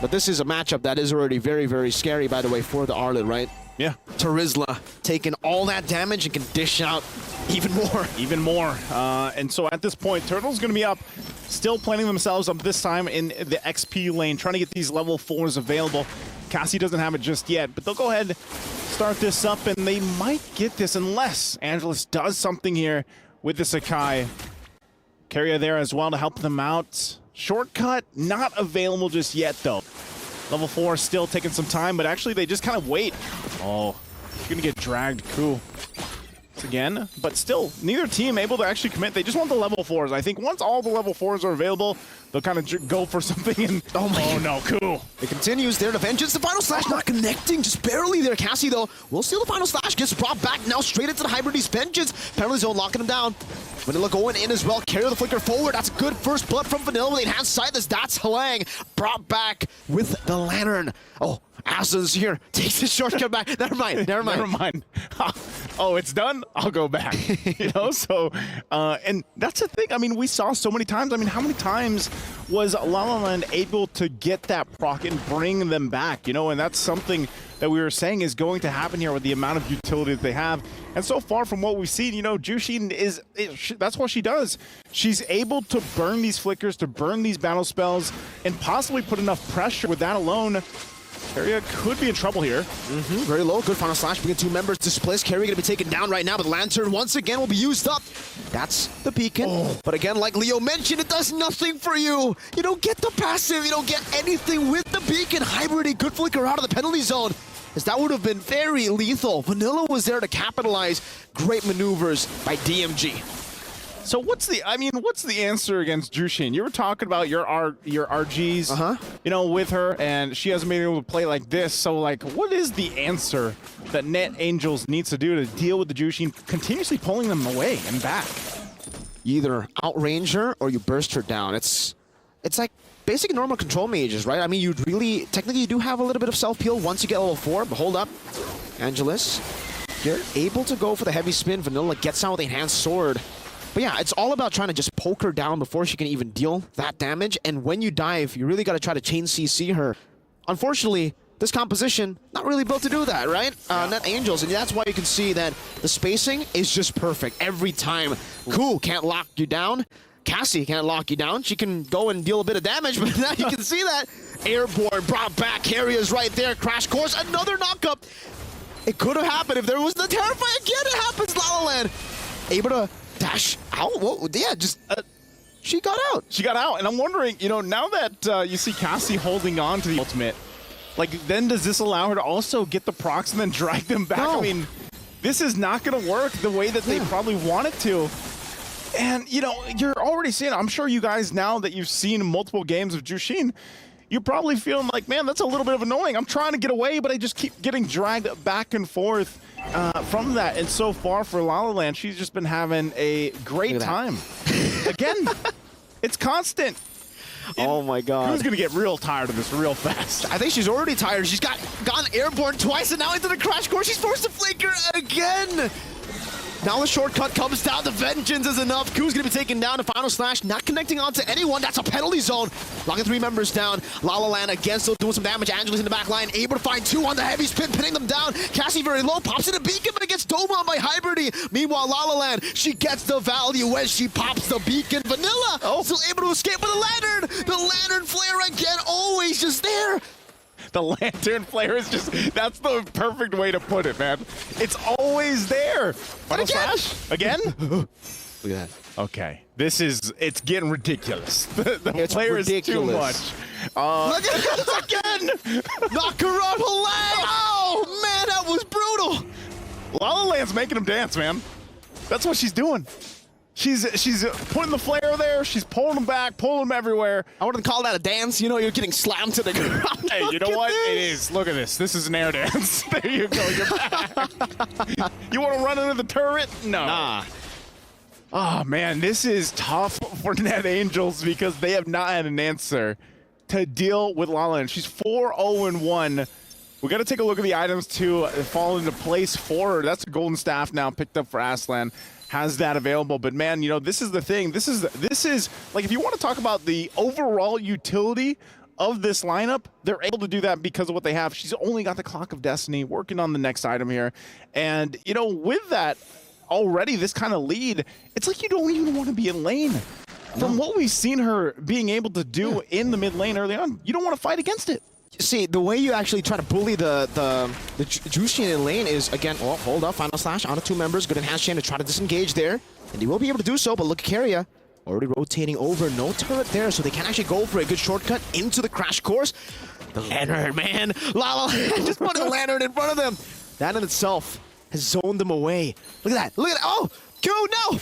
But this is a matchup that is already very, very scary, by the way, for the Arlet, right?
Yeah.
Tarizla taking all that damage and can dish out even more.
Even more. And so at this point, Turtle's going to be up, still planning themselves up this time in the XP lane, trying to get these level 4s available. Cassie doesn't have it just yet, but they'll go ahead, start this up, and they might get this unless Angelus does something here with the Sakai. Carrier there as well to help them out. Shortcut not available just yet, though. Level 4 still taking some time, but actually they just kind of wait. Oh, you're going to get dragged. Cool. Again, but still, neither team able to actually commit. They just want the level 4s. I think once all the level 4s are available, they'll kind of go for something and... Oh no, cool.
It continues there to Vengeance. The Final Slash not connecting, just barely there. Cassie, though, will steal the Final Slash. Gets brought back now straight into the Hybrid's Vengeance. Penalty Zone locking him down. Vanilla going in as well. Carry the flicker forward. That's a good first blood from Vanilla with the enhanced sight. That's Halang brought back with the Lantern. Oh, Assa's here. Takes his shortcut back. Never mind.
Never mind. Oh, it's done? I'll go back. So, and that's the thing. I mean, we saw so many times. I mean, how many times was La La Land able to get that proc and bring them back? And that's something that we were saying is going to happen here with the amount of utility that they have. And so far from what we've seen, Jushin that's what she does. She's able to burn these flickers, to burn these battle spells, and possibly put enough pressure with that alone. Carrier could be in trouble here.
Very low. Good Final Slash. We get 2 members displaced. Carrier going to be taken down right now, but Lantern once again will be used up. That's the beacon. But again, like Leo mentioned, it does nothing for you. You don't get the passive. You don't get anything with the beacon. Hybrid, good flicker out of the penalty zone, as that would have been very lethal. Vanilla was there to capitalize. Great maneuvers by DMG.
So what's the answer against Jushin? You were talking about your RGs, with her, and she hasn't been able to play like this. So like, what is the answer that Net Angels needs to do to deal with the Jushin continuously pulling them away and back?
You either outrange her or you burst her down. It's like basic normal control mages, right? I mean, technically you do have a little bit of self-peel once you get level 4, but hold up. Angelus, you're able to go for the heavy spin. Vanilla gets out with the enhanced sword. But yeah, it's all about trying to just poke her down before she can even deal that damage. And when you dive, you really got to try to chain CC her. Unfortunately, this composition, not really built to do that, right? Net Angels, and that's why you can see that the spacing is just perfect every time. Cool, can't lock you down. Cassie can't lock you down. She can go and deal a bit of damage, but now you can see that. Airborne brought back. Carrier's right there. Crash course, another knockup. It could have happened if there was the Terrify again. It happens, La La Land. Able to dash out. Whoa, yeah, just she got out.
She got out, and I'm wondering, now that you see Cassie holding on to the ultimate, like, then does this allow her to also get the procs and then drag them back?
No.
I mean, this is not going to work the way that they probably want it to. And, you're already seeing, I'm sure you guys, now that you've seen multiple games of Jushin, you're probably feeling like, man, that's a little bit of annoying. I'm trying to get away, but I just keep getting dragged back and forth. from that. And so far for La La Land, she's just been having a great time. Again, it's constant.
Oh my God.
Who's going to get real tired of this real fast?
I think she's already tired. She's gone airborne twice, and now into the crash course. She's forced to flicker again. Now the shortcut comes down. The vengeance is enough. Ku's going to be taken down. The final slash not connecting onto anyone. That's a penalty zone. Locking 3 members down. La La Land again still doing some damage. Angela's in the back line. Able to find 2 on the heavy spin, pinning them down. Cassie very low. Pops in a beacon, but it gets dome on by Hybridy. Meanwhile, La La Land, she gets the value as she pops the beacon. Vanilla still able to escape with the lantern. The lantern flare again, always just there.
The lantern flare is just, that's the perfect way to put it, man. It's always there. Final slash? Again?
Look at that.
Okay. It's getting ridiculous. The flare is too much.
Look at this again! Knock her off the leg! Oh, man, that was brutal!
La La Land's making him dance, man. That's what she's doing. She's putting the flare there. She's pulling them back, pulling them everywhere.
I wouldn't call that a dance. You know, you're getting slammed to the ground.
Hey, you know what? It is. Look at this. This is an air dance. There you go. You're back. You want to run into the turret? No.
Nah.
Oh, man. This is tough for Net Angels because they have not had an answer to deal with La La Land. She's 4-0-1. We got to take a look at the items to fall into place for her. That's a golden staff now picked up for Aslan. Has that available, but man, you know, this is the thing. This is like, if you want to talk about the overall utility of this lineup, they're able to do that because of what they have. She's only got the Clock of Destiny, working on the next item here, and you know, with that already, this kind of lead, it's like you don't even want to be in lane. From what we've seen her being able to do in the mid lane early on, you don't want to fight against it.
See, the way you actually try to bully the Jushin in lane is, again, oh, hold up, final slash on the 2 members. Good enhanced chain to try to disengage there. And he will be able to do so, but look at Keria. Already rotating over, no turret there, so they can actually go for a good shortcut into the crash course. The lantern, man. Lala just put the lantern in front of them. That in itself has zoned them away. Look at that, look at that. Oh, Q, no!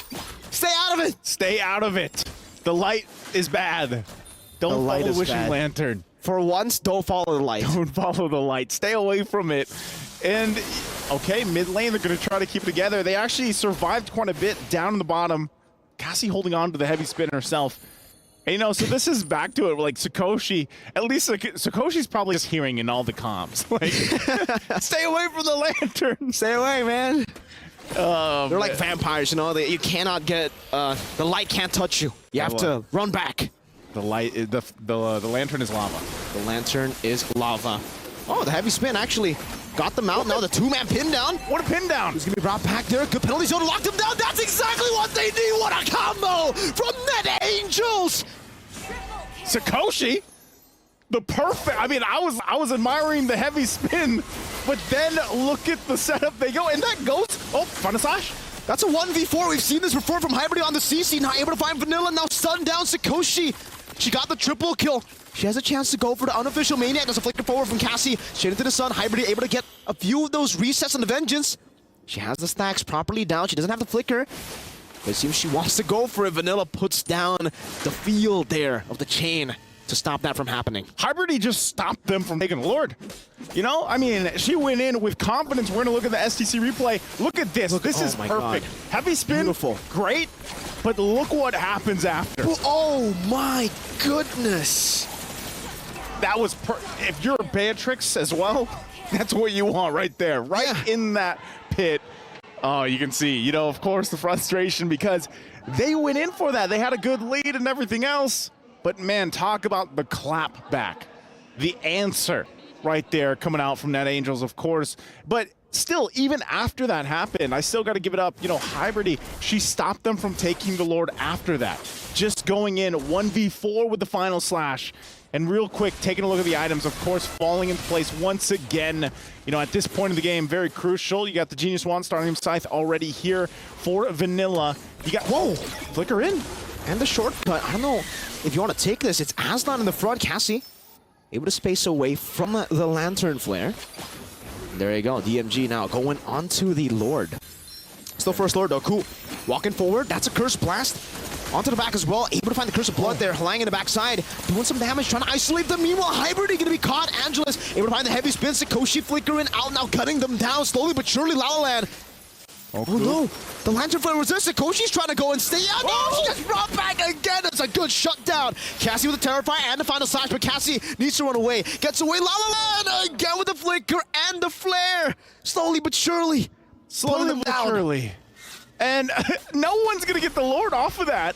Stay out of it!
Stay out of it. The light is bad. Don't follow the Wishing Lantern.
For once, don't follow the light.
Don't follow the light. Stay away from it. And, okay, mid lane, they're going to try to keep it together. They actually survived quite a bit down in the bottom. Cassie holding on to the heavy spin herself. And, you know, so this is back to it. Like, Sakoshi, at least Sakoshi's probably just hearing in all the comms. Like, stay away from the lantern.
Stay away, man. They're like
man.
vampires, you know? You cannot get, the light can't touch you. You have to run back.
The light, the lantern is lava.
The lantern is lava. Oh, the heavy spin actually got them out. Now the 2-man pin down.
What a pin down.
He's going to be brought back there. Good penalty zone to lock them down. That's exactly what they need. What a combo from Net Angels.
Sakoshi, the perfect. I mean, I was admiring the heavy spin, but then look at the setup they go, and that goes. Oh, final slash.
That's a 1v4. We've seen this before from Hybridy on the CC. Not able to find Vanilla. Now stun down Sakoshi. She got the triple kill. She has a chance to go for the unofficial maniac. There's a flicker forward from Cassie. Straight into the sun. Hybridy able to get a few of those resets on the Vengeance. She has the stacks properly down. She doesn't have the flicker. But it seems she wants to go for it. Vanilla puts down the field there of the chain to stop that from happening.
Hybridy just stopped them from taking the Lord. You know, I mean, she went in with confidence. We're going to look at the STC replay. Look at this. This is perfect.
God.
Heavy spin,
Beautiful.
Great. But look what happens after.
Oh my goodness.
That was, if you're Beatrix as well, that's what you want right there. Right in that pit. Oh, you can see, you know, of course, the frustration because they went in for that. They had a good lead and everything else. But man, talk about the clap back. The answer right there coming out from Net Angels, of course. But still, even after that happened, I still got to give it up. You know, Hybridy, she stopped them from taking the Lord after that. Just going in 1v4 with the final slash. And real quick, taking a look at the items, of course, falling into place once again. You know, at this point in the game, very crucial. You got the Genius Wand, Starting Scythe already here for Vanilla. You got, whoa, flicker in.
And the shortcut, I don't know if you want to take this. It's Aslan in the front. Cassie able to space away from the lantern flare. There you go. DMG now going onto the Lord. Still first Lord though. Cool. Walking forward. That's a curse blast. Onto the back as well, able to find the Curse of Blood there, Halang in the backside, doing some damage, trying to isolate them. Meanwhile, Hybrid going to be caught. Angelus able to find the heavy spin, Sakoshi flickering out, now cutting them down slowly but surely. Lalaland. Oh no, the Lantern Flare resists. Sakoshi's trying to go and stay out. No, she just brought back again. It's a good shutdown. Cassie with the Terrify and the final slash, but Cassie needs to run away. Gets away. Lalaland again with the flicker and the flare. Slowly but surely.
Slowly but surely. And no one's going to get the Lord off of that.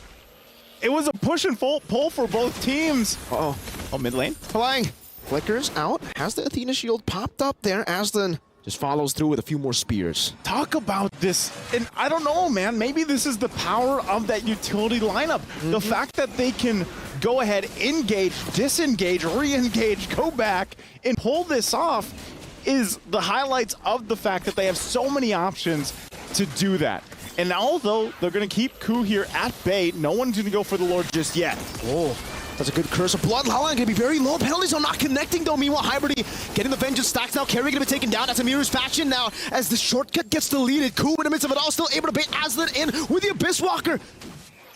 It was a push and pull for both teams.
Uh-oh.
Oh, mid lane.
Halang flickers out. Has the Athena shield popped up there? Aslan just follows through with a few more spears.
Talk about this, and I don't know, man, maybe this is the power of that utility lineup. The fact that they can go ahead, engage, disengage, re-engage, go back, and pull this off is the highlights of the fact that they have so many options to do that. And although they're going to keep Ku here at bay, no one's going to go for the Lord just yet.
Oh, that's a good Curse of Blood. Lalaland going to be very low. Penalties are not connecting though. Meanwhile, Hybrid getting the Vengeance stacks now. Carry going to be taken down. That's Amir's faction now as the shortcut gets deleted. Ku in the midst of it all still able to bait Aslan in with the Abyss Walker.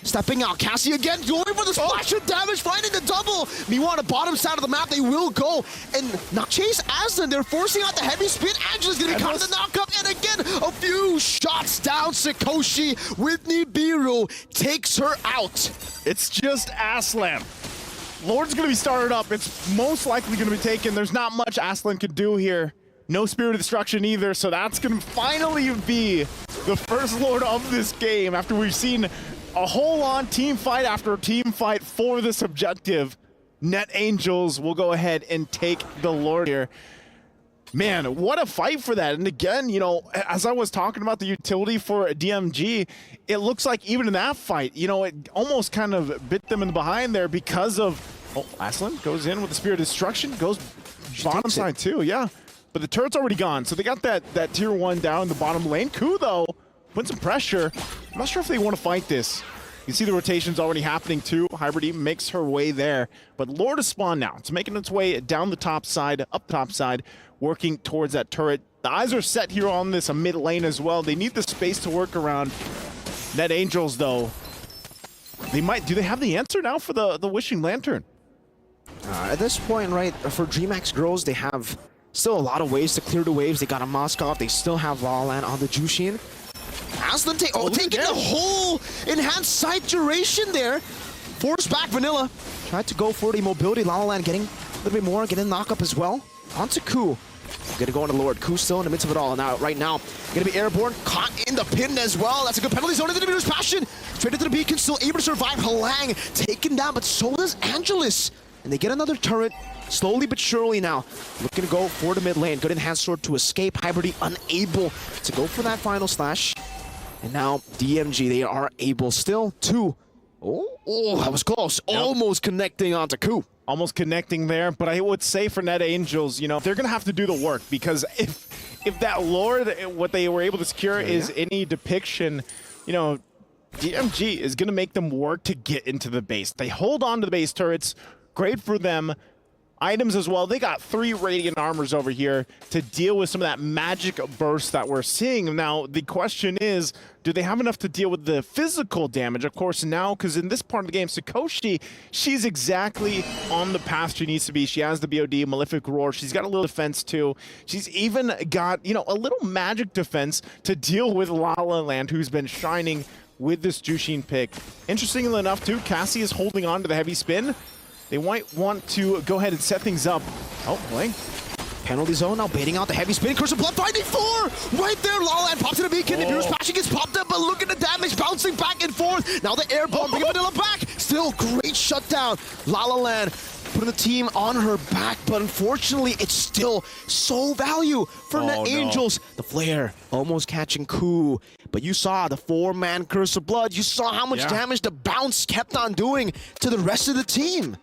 Stepping out, Cassie again, going for the splash of damage, finding the double. Meanwhile, on the bottom side of the map, they will go and not chase Aslan. They're forcing out the heavy spin. Angela's gonna be caught in the knockup, and again, a few shots down. Sakoshi with Nibiru takes her out.
It's just Aslan. Lord's gonna be started up. It's most likely gonna be taken. There's not much Aslan could do here. No Spirit of Destruction either, so that's gonna finally be the first Lord of this game after we've seen a whole on team fight after team fight for this objective. Net Angels will go ahead and take the Lord here. Man, what a fight for that. And again, you know, as I was talking about the utility for DMG, it looks like even in that fight, you know, it almost kind of bit them in the behind there because of, oh, Aslan goes in with the Spirit of Destruction, goes bottom side too, yeah. But the turret's already gone, so they got that tier 1 down in the bottom lane. Ku, though, putting some pressure. I'm not sure if they want to fight this. You see the rotations already happening too. Hybrid makes her way there. But Lord is spawned now. It's making its way down the top side, up the top side, working towards that turret. The eyes are set here on this mid lane as well. They need the space to work around. Net Angels, though, they might. Do they have the answer now for the Wishing Lantern?
At this point, right, for DreamMax girls, they have still a lot of ways to clear the waves. They got a Moskov. They still have Lalaland on the Jushin. Aslan taking the whole enhanced sight duration there. Force back Vanilla. Tried to go for the mobility. Lalaland getting a little bit more, getting knock up as well. Onto Ku. Gonna go on the Lord. Ku still in the midst of it all. Now, right now, gonna be airborne. Caught in the pin as well. That's a good penalty zone into the Nibiru's Passion. Straight into the beacon, still able to survive. Halang taken down, but so does Angelus. And they get another turret. Slowly but surely now, looking to go for the mid lane. Good enhanced sword to escape. Hybrid unable to go for that final slash. And now DMG, they are able still to... Oh, that was close. Yep. Almost connecting onto Ku.
Almost connecting there, but I would say for Net Angels, you know, they're going to have to do the work because if that Lord, what they were able to secure is any depiction, you know, DMG is going to make them work to get into the base. They hold on to the base turrets. Great for them. Items as well. They got 3 Radiant Armors over here to deal with some of that magic burst that we're seeing. Now, the question is, do they have enough to deal with the physical damage? Of course, now, because in this part of the game, Sakoshi, she's exactly on the path she needs to be. She has the BOD, Malefic Roar. She's got a little defense, too. She's even got, you know, a little magic defense to deal with Lalaland, who's been shining with this Jushin pick. Interestingly enough, too, Cassie is holding on to the heavy spin. They might want to go ahead and set things up. Oh, boy.
Penalty zone now, baiting out the heavy spin. Curse of Blood finding 4! Right there, Lalaland pops to the beacon. Nibiru's Passion gets popped up, but look at the damage bouncing back and forth. Now the airborne, bringing Vanilla back. Still great shutdown. Lalaland putting the team on her back, but unfortunately, it's still so value for Net Angels. The flare almost catching Ku, but you saw the 4-man Curse of Blood. You saw how much damage the bounce kept on doing to the rest of the team.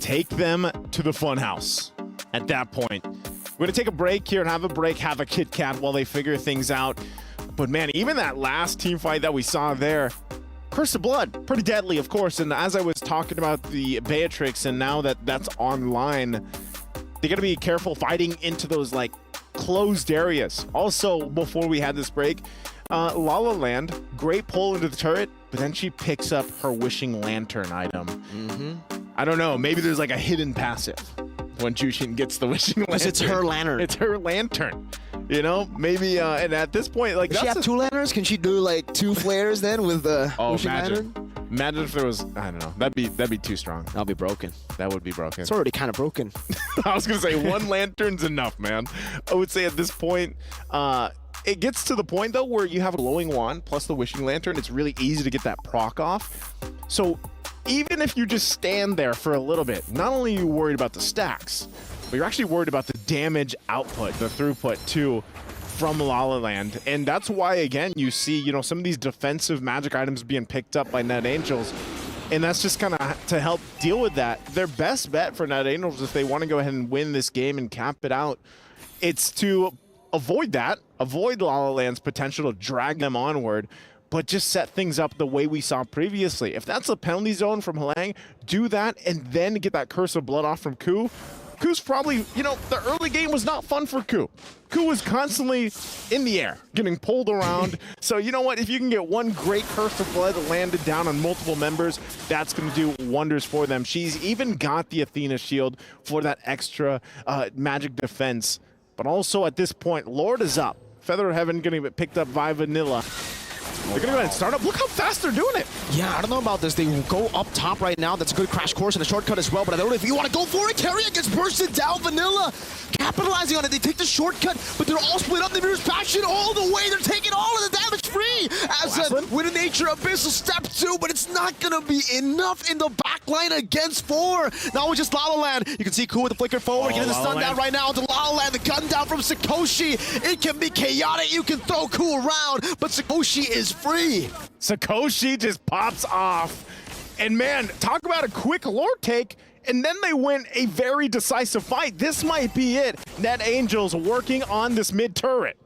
Take them to the funhouse at that point. We're going to take a break here and have a Kit Kat while they figure things out. But man, even that last team fight that we saw there, Curse of Blood, pretty deadly, of course. And as I was talking about the Beatrix, and now that that's online, they got to be careful fighting into those like closed areas. Also, before we had this break, Lalaland, great pull into the turret, but then she picks up her Wishing Lantern item. I don't know. Maybe there's like a hidden passive when Jushin gets the Wishing Lantern.
Because it's her lantern.
It's her lantern. You know, maybe, and at this point, like,
Does she have 2 lanterns? Can she do like 2 flares then with the Wishing
imagine.
Lantern?
Imagine if there was, I don't know. That'd be too strong.
I'll be broken.
That would be broken.
It's already kind of broken.
I was gonna say 1 lantern's enough, man. I would say at this point, it gets to the point though where you have a glowing wand plus the Wishing Lantern. It's really easy to get that proc off. So even if you just stand there for a little bit, not only are you worried about the stacks, but you're actually worried about the damage output, the throughput too, from La La Land. And that's why, again, you see, you know, some of these defensive magic items being picked up by Net Angels. And that's just kind of to help deal with that. Their best bet for Net Angels, if they want to go ahead and win this game and cap it out, it's to avoid that, avoid La La Land's potential to drag them onward, but just set things up the way we saw previously. If that's a penalty zone from Halang, do that and then get that Curse of Blood off from Ku. Ku's probably, you know, the early game was not fun for Ku. Ku was constantly in the air, getting pulled around. So you know what? If you can get 1 great Curse of Blood landed down on multiple members, that's going to do wonders for them. She's even got the Athena shield for that extra magic defense. But also at this point, Lord is up. Feather of Heaven going to get picked up by Vanilla. They're going to go ahead and start up. Look how fast they're doing it.
Yeah, I don't know about this. They go up top right now. That's a good crash course and a shortcut as well, but I don't know if you want to go for it. Carrier gets bursted down. Vanilla capitalizing on it. They take the shortcut, but they're all split up. The Mirror's Passion all the way. They're taking all of the damage free. As with a Nature Abyssal step 2, but it's not going to be enough in the back line against 4. Now it's just La La Land. You can see Ku with the flicker forward, getting the stun down right now to La La Land. The gun down from Sakoshi. It can be chaotic. You can throw Ku around, but Sakoshi is free.
Sakoshi just pops off. And man, talk about a quick lore take. And then they win a very decisive fight. This might be it. Net Angels working on this mid turret.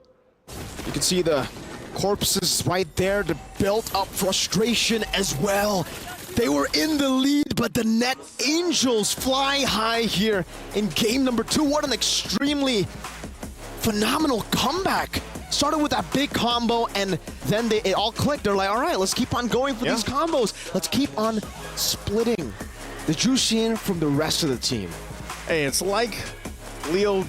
You can see the corpses right there, the built up frustration as well. They were in the lead, but the Net Angels fly high here in game number 2. What an extremely phenomenal comeback. Started with that big combo, and then it all clicked. They're like, all right, let's keep on going for these combos. Let's keep on splitting the Jushin from the rest of the team.
Hey, it's like Leo